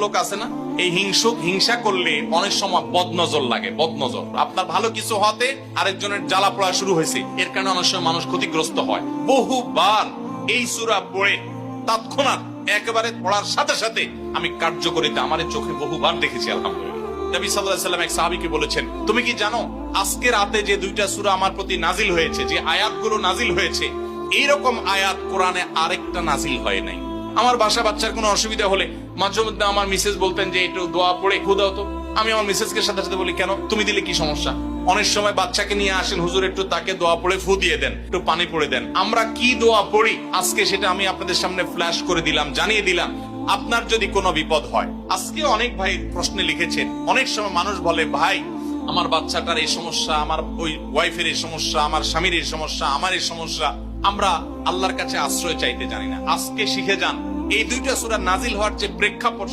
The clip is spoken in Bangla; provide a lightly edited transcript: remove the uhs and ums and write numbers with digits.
লোক আছে না, এই হিংসা করলে অনেক সময় বদনজর লাগে। বদনজর, আপনার ভালো কিছু হতে আরেকজনের জ্বালা পড়া শুরু হয়েছে, এর কারণে অনেক সময় মানুষ ক্ষতিগ্রস্ত হয়। বহুবার এই সূরা পড়ে তৎক্ষণাৎ একেবারে পড়ার সাথে সাথে আমি কার্যকরিতা আমার চোখে বহুবার দেখেছি। আলহামদুলিল্লাহ। নবী সাল্লাল্লাহু আলাইহি ওয়াসাল্লাম এক সাহাবীকে বলেছেন, তুমি কি জানো আজকে রাতে যে 2টা সূরা আমার প্রতি নাজিল হয়েছে, যে আয়াতগুলো নাজিল হয়েছে, এইরকম আয়াত কোরআনে আরেকটা নাজিল হয় নাই। আমার বাচ্চার কোনো অসুবিধা হলে মাঝে মধ্যে আমার মিসেস বলতেন যে একটু দোয়া পড়ে ফু দাও তো। আমি আমার মিসেসকে সাথে সাথে বলি, কেন, তুমি দিলে কি সমস্যা? অনেক সময় বাচ্চাকে নিয়ে আসেন, হুজুর একটু তাকে দোয়া পড়ে ফু দিয়ে দেন, একটু পানি পড়ে দেন। আমরা কি দোয়া পড়ি আজকে সেটা আমি আপনাদের সামনে ফ্ল্যাশ করে দিলাম, জানিয়ে দিলাম। আপনার যদি কোনো বিপদ হয়, আজকে অনেক ভাই প্রশ্নে লিখেছেন, অনেক সময় মানুষ বলে, ভাই আমার বাচ্চাটার এই সমস্যা, আমার ওই ওয়াইফের এই সমস্যা, আমার স্বামীর এই সমস্যা, আমার এই সমস্যা, আমরা আল্লাহর কাছে আশ্রয় চাইতে জানি না। আজকে শিখে যান, এই 2টা সূরা নাজিল হওয়ার যে প্রেক্ষাপট